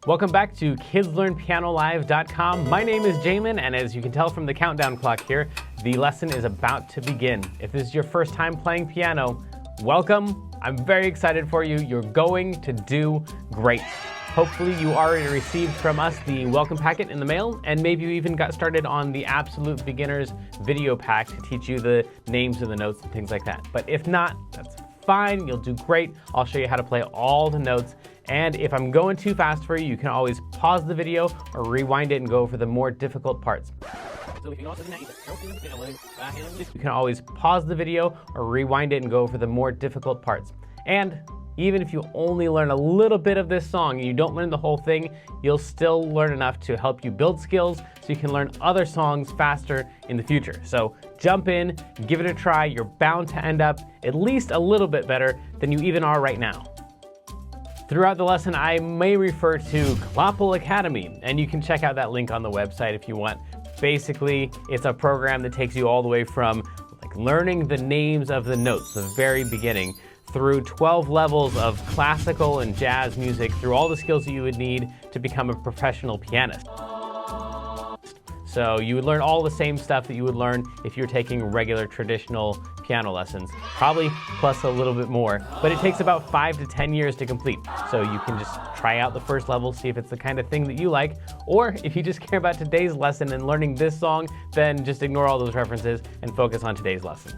Welcome back to KidsLearnPianoLive.com. My name is Jamin, and as you can tell from the countdown clock here, the lesson is about to begin. If this is your first time playing piano, welcome. I'm very excited for you. You're going to do great. Hopefully you already received from us the welcome packet in the mail, and maybe you even got started on the Absolute Beginners video pack to teach you the names of the notes and things like that. But if not, that's fine. You'll do great. I'll show you how to play all the notes. And if I'm going too fast for you, you can always pause the video or rewind it and go over the more difficult parts. You can always pause the video or rewind it and go over the more difficult parts. And even if you only learn a little bit of this song and you don't learn the whole thing, you'll still learn enough to help you build skills so you can learn other songs faster in the future. So jump in, give it a try. You're bound to end up at least a little bit better than you even are right now. Throughout the lesson, I may refer to Klopple Academy, and you can check out that link on the website if you want. Basically, it's a program that takes you all the way from learning the names of the notes, the very beginning, through 12 levels of classical and jazz music, through all the skills that you would need to become a professional pianist. So you would learn all the same stuff that you would learn if you're taking regular traditional piano lessons, probably plus a little bit more, but it takes about 5 to 10 years to complete. So you can just try out the first level, see if it's the kind of thing that you like, or if you just care about today's lesson and learning this song, then just ignore all those references and focus on today's lesson.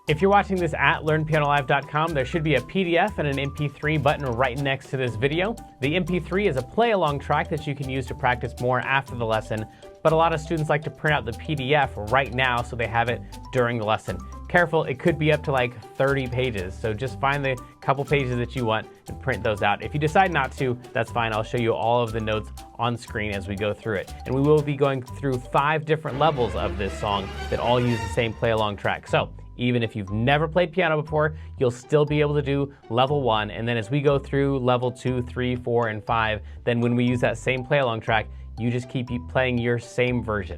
If you're watching this at LearnPianoLive.com, there should be a PDF and an MP3 button right next to this video. The MP3 is a play-along track that you can use to practice more after the lesson, but a lot of students like to print out the PDF right now so they have it during the lesson. Careful, it could be up to like 30 pages, so just find the couple pages that you want and print those out. If you decide not to, that's fine. I'll show you all of the notes on screen as we go through it. And we will be going through 5 different levels of this song that all use the same play-along track. So even if you've never played piano before, you'll still be able to do level 1. And then as we go through level 2, 3, 4, and 5, then when we use that same play-along track, you just keep playing your same version.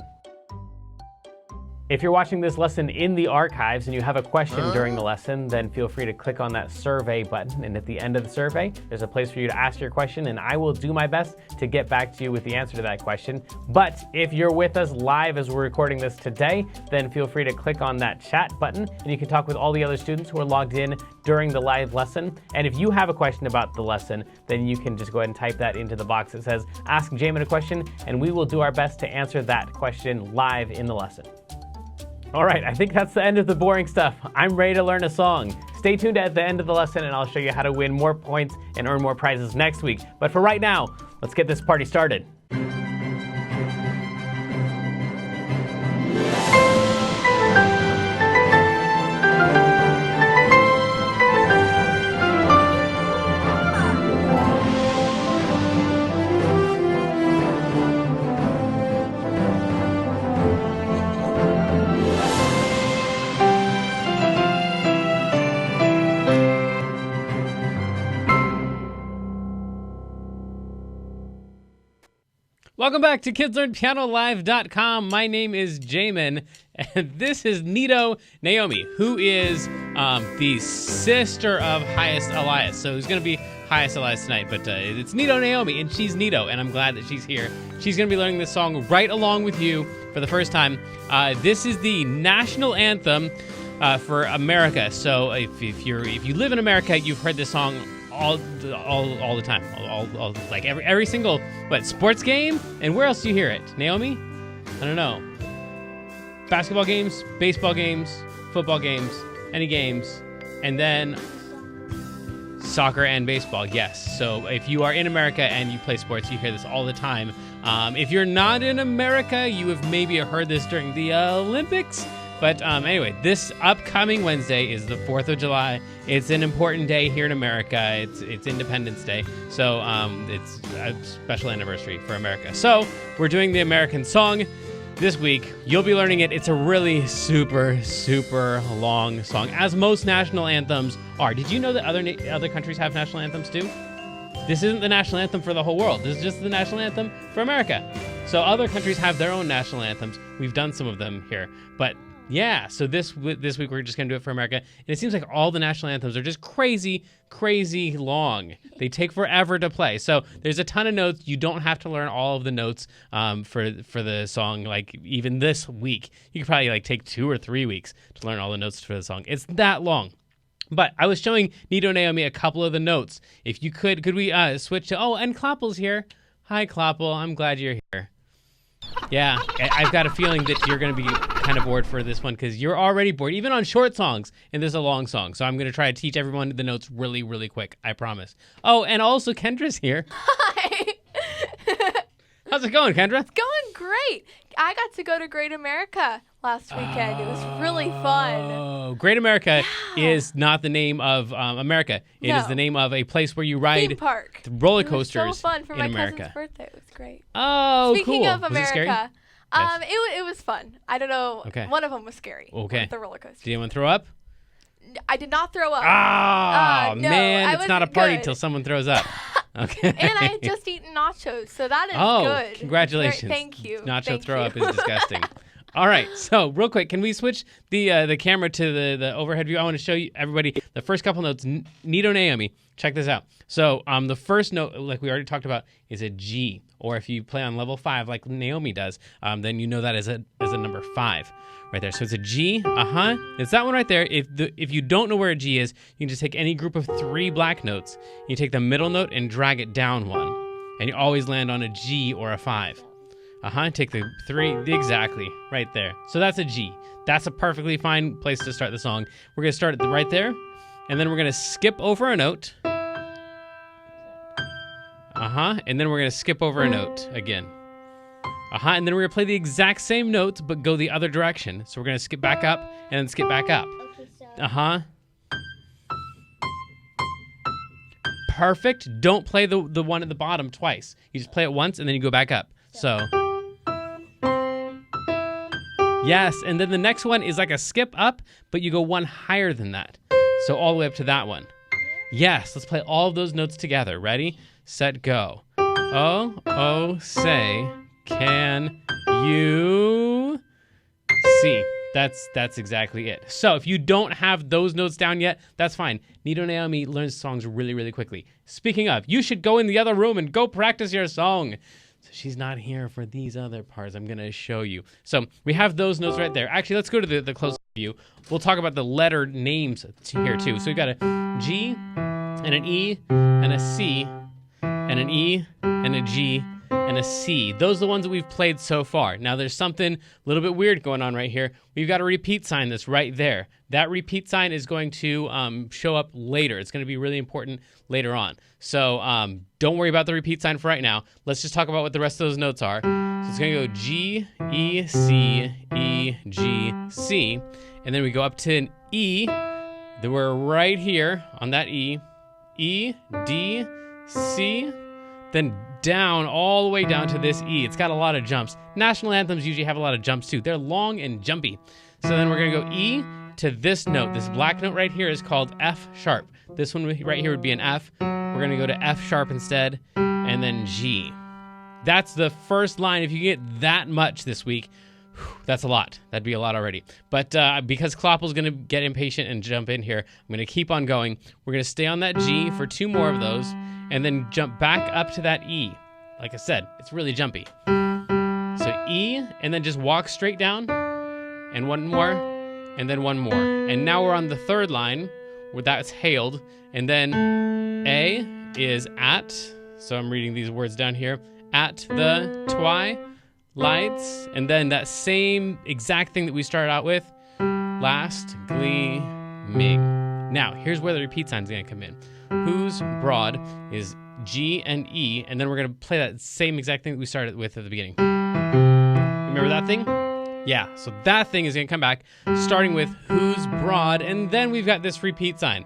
If you're watching this lesson in the archives and you have a question during the lesson, then feel free to click on that survey button. And at the end of the survey, there's a place for you to ask your question, and I will do my best to get back to you with the answer to that question. But if you're with us live as we're recording this today, then feel free to click on that chat button, and you can talk with all the other students who are logged in during the live lesson. And if you have a question about the lesson, then you can just go ahead and type that into the box that says, Ask Jamin a question, and we will do our best to answer that question live in the lesson. All right, I think that's the end of the boring stuff. I'm ready to learn a song. Stay tuned at the end of the lesson and I'll show you how to win more points and earn more prizes next week. But for right now, let's get this party started. Welcome back to KidsLearnPianoLive.com. My name is Jamin, and this is Nito Naomi, who is the sister of Highest Elias. So who's going to be Highest Elias tonight, but it's Nito Naomi, and she's Nito, and I'm glad that she's here. She's going to be learning this song right along with you for the first time. This is the national anthem for America. So if you live in America, you've heard this song all the time, like every single sports game. And where else do you hear it, Naomi? I don't know. Basketball games, baseball games, football games, any games, and then soccer and baseball. Yes. So if you are in America and you play sports, you hear this all the time. If you're not in America, you have maybe heard this during the Olympics. But anyway, this upcoming Wednesday is the 4th of July. It's an important day here in America. It's Independence Day. So it's a special anniversary for America. So we're doing the American song this week. You'll be learning it. It's a really super, super long song, as most national anthems are. Did you know that other countries have national anthems too? This isn't the national anthem for the whole world. This is just the national anthem for America. So other countries have their own national anthems. We've done some of them here, but Yeah, so this week we're just going to do it for America. And it seems like all the national anthems are just crazy, crazy long. They take forever to play. So there's a ton of notes. You don't have to learn all of the notes for the song. Like even this week, you could probably like take 2 or 3 weeks to learn all the notes for the song. It's that long. But I was showing Nito Naomi a couple of the notes. If you could we switch to, and Kloppel's here. Hi, Kloppel. I'm glad you're here. Yeah, I've got a feeling that you're going to be kind of bored for this one because you're already bored, even on short songs, and this is a long song. So I'm going to try to teach everyone the notes really, really quick. I promise. Oh, and also Kendra's here. Hi. How's it going, Kendra? It's going great. I got to go to Great America last weekend. It was really fun. Oh, Great America is not the name of America. It is the name of a place where you ride theme park. Roller coasters. It was so fun for my America. cousin's birthday. It was great. Oh, Speaking cool. of America, was it scary? Yes. it was fun. I don't know. Okay. One of them was scary. Okay. The roller coaster. Did anyone throw up? I did not throw up. Oh, no, man, it's not a party good. till someone throws up. Okay. And I had just eaten nachos, so that is good. Congratulations. Thank you. Nacho throw up is disgusting. All right, so real quick, can we switch the camera to the overhead view? I want to show you everybody the first couple notes. Nito Naomi, check this out. So the first note, like we already talked about, is a G. Or if you play on level 5, like Naomi does, then you know that as a number 5 right there. So it's a G. It's that one right there. If you don't know where a G is, you can just take any group of 3 black notes. You take the middle note and drag it down 1, and you always land on a G or a 5. Take the 3, exactly, right there. So that's a G. That's a perfectly fine place to start the song. We're going to start it right there, and then we're going to skip over a note. And then we're going to skip over a note again. And then we're going to play the exact same notes, but go the other direction. So we're going to skip back up, and then skip back up. Perfect. Don't play the one at the bottom twice. You just play it once, and then you go back up. So... Yes, and then the next one is like a skip up, but you go one higher than that. So all the way up to that one. Yes, let's play all of those notes together. Ready, set, go. Oh, say, can you see? That's exactly it. So if you don't have those notes down yet, that's fine. Nito Naomi learns songs really, really quickly. Speaking of, you should go in the other room and go practice your song. So she's not here for these other parts. I'm going to show you. So we have those notes right there. Actually, let's go to the close-up view. We'll talk about the letter names here too. So we've got a G and an E and a C and an E and a G and a C. Those are the ones that we've played so far. Now there's something a little bit weird going on right here. We've got a repeat sign that's right there. That repeat sign is going to show up later. It's going to be really important later on. So don't worry about the repeat sign for right now. Let's just talk about what the rest of those notes are. So it's going to go G, E, C, E, G, C. And then we go up to an E. Then we're right here on that E. E, D, C, then down, all the way down to this E. It's got a lot of jumps. National anthems usually have a lot of jumps too. They're long and jumpy. So then we're going to go E to this note. This black note right here is called F sharp. This one right here would be an F. We're going to go to F sharp instead, and then G. That's the first line. If you get that much this week, that's a lot. That'd be a lot already. But because Kloppel's going to get impatient and jump in here, I'm going to keep on going. We're going to stay on that G for 2 more of those, and then jump back up to that E. Like I said, it's really jumpy. So E, and then just walk straight down, and 1 more, and then 1 more. And now we're on the 3rd line, where that's hailed, and then A is at, so I'm reading these words down here, at the twilights, and then that same exact thing that we started out with, last gleaming. Now, here's where the repeat sign is going to come in. Whose broad is G and E, and then we're going to play that same exact thing that we started with at the beginning. Remember that thing? Yeah, so that thing is going to come back, starting with whose broad, and then we've got this repeat sign.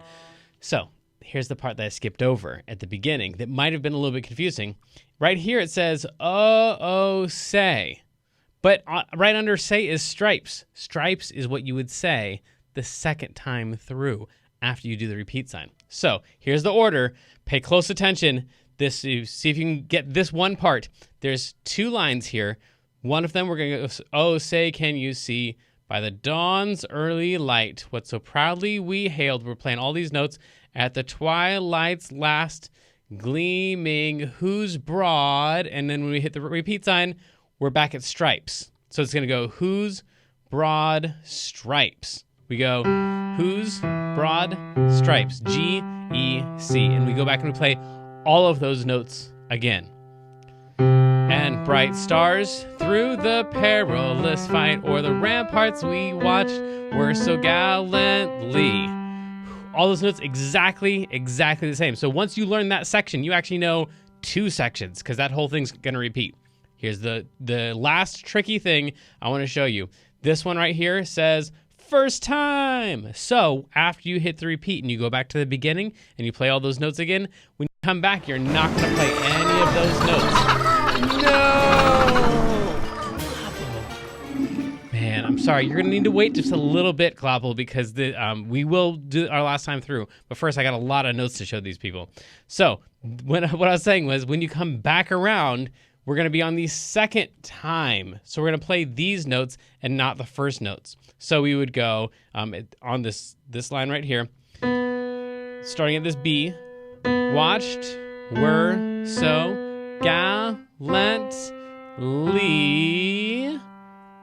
So here's the part that I skipped over at the beginning that might have been a little bit confusing. Right here it says, oh, say. But right under say is stripes. Stripes is what you would say the second time through after you do the repeat sign. So here's the order. Pay close attention. See if you can get this one part. There's 2 lines here. One of them we're going to go, oh, say, can you see? By the dawn's early light, what so proudly we hailed. We're playing all these notes at the twilight's last gleaming, whose broad, and then when we hit the repeat sign, we're back at stripes. So it's going to go, whose broad stripes. We go, whose broad stripes, G, E, C. And we go back and we play all of those notes again. And bright stars through the perilous fight, o'er the ramparts we watched were so gallantly. All those notes exactly the same. So once you learn that section, you actually know 2 sections because that whole thing's going to repeat. Here's the last tricky thing I want to show you. This one right here says first time. So after you hit the repeat and you go back to the beginning and you play all those notes again, when you come back, you're not going to play any of those notes. No! Man, I'm sorry. You're going to need to wait just a little bit, Glopple, because we will do our last time through. But first, I got a lot of notes to show these people. So what I was saying was when you come back around, we're going to be on the second time. So we're going to play these notes and not the first notes. So we would go on this line right here, starting at this B, watched, were, so, gallantly,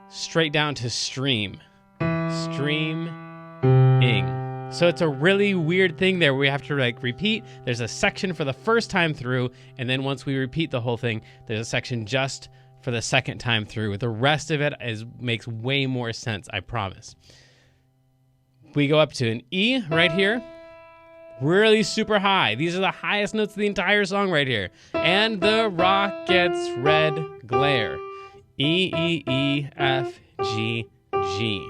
straight down to stream. Streaming. So it's a really weird thing there where we have to repeat. There's a section for the first time through, and then once we repeat the whole thing, there's a section just for the second time through. The rest of it makes way more sense, I promise. We go up to an E right here. Really super high. These are the highest notes of the entire song right here. And the rocket's red glare. E, E, E, F, G, G.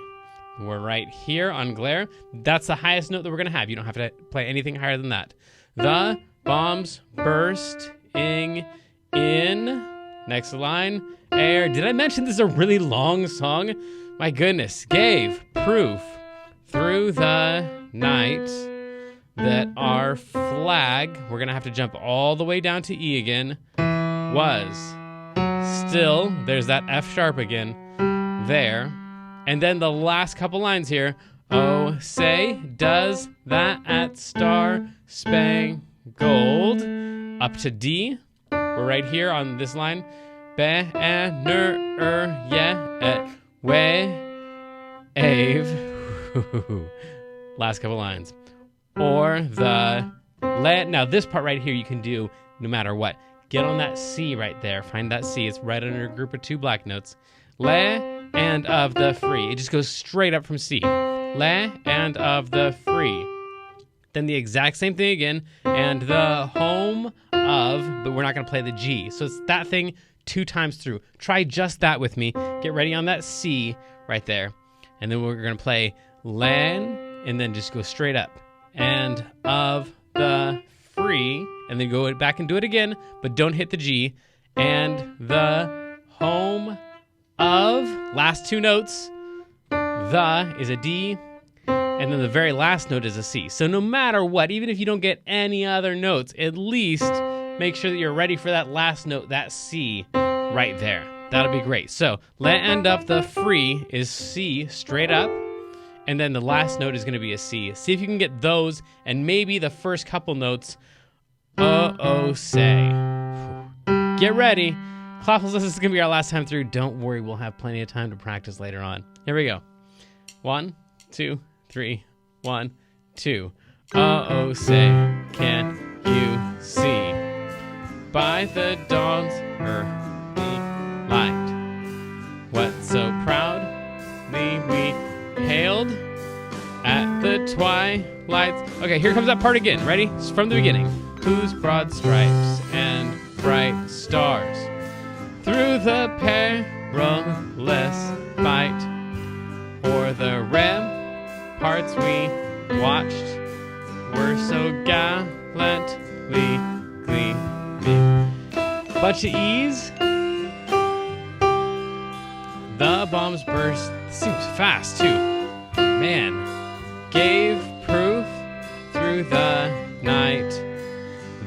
We're right here on glare. That's the highest note that we're going to have. You don't have to play anything higher than that. The bombs bursting in. Next line. Air. Did I mention this is a really long song? My goodness. Gave proof through the night that our flag, we're going to have to jump all the way down to E again, was still, there's that F sharp again, there. And then the last couple lines here. Oh, say, does that star spangled up to D. We're right here on this line. Banner, yeah, wave. Last couple lines. Or the let. Now this part right here you can do no matter what. Get on that C right there. Find that C. It's right under a group of 2 black notes. Le and of the free. It just goes straight up from C. Le and of the free. Then the exact same thing again. And the home of, but we're not going to play the G. So it's that thing 2 times through. Try just that with me. Get ready on that C right there. And then we're going to play Len and then just go straight up. And of the free. And then go back and do it again. But don't hit the G. And the home of, last 2 notes, the is a D, and then the very last note is a C. So no matter what, even if you don't get any other notes, at least make sure that you're ready for that last note, that C right there. That'll be great. So land of the free is C straight up, and then the last note is going to be a C. See if you can get those, and maybe the first couple notes, say. Get ready. Clapples, this is going to be our last time through. Don't worry, we'll have plenty of time to practice later on. Here we go. 1, 2, 3, 1, 2. Say, can't you see? By the dawn's early light, what so proudly we hailed at the twilight's. Okay, here comes that part again. Ready? It's from the beginning. Whose broad stripes and bright stars through the perilous fight, o'er the ramparts we watched, were so gallantly gleaming. Bunch of E's. The bombs burst. Seems fast too. Man. Gave proof through the night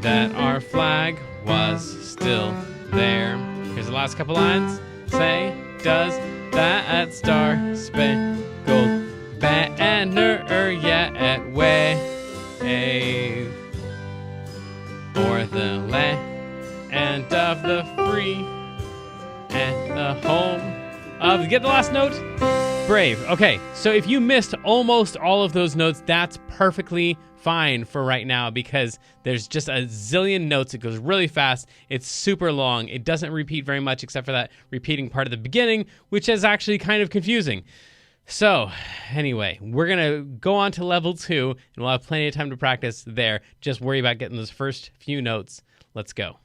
that our flag was still there. Here's the last couple lines. Say, does that star-spangled banner yet wave o'er the land of the free and the home of... Get the last note? Brave. Okay, so if you missed almost all of those notes, that's perfectly fine for right now because there's just a zillion notes. It goes really fast. It's super long. It doesn't repeat very much except for that repeating part of the beginning, which is actually kind of confusing. So anyway, we're going to go on to level 2, and we'll have plenty of time to practice there. Just worry about getting those first few notes. Let's go.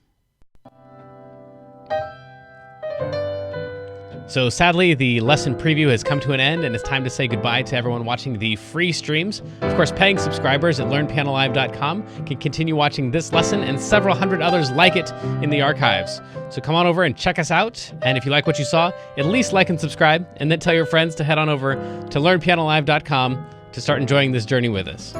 So sadly, the lesson preview has come to an end, and it's time to say goodbye to everyone watching the free streams. Of course, paying subscribers at learnpianolive.com can continue watching this lesson and several hundred others like it in the archives. So come on over and check us out, and if you like what you saw, at least like and subscribe, and then tell your friends to head on over to learnpianolive.com to start enjoying this journey with us.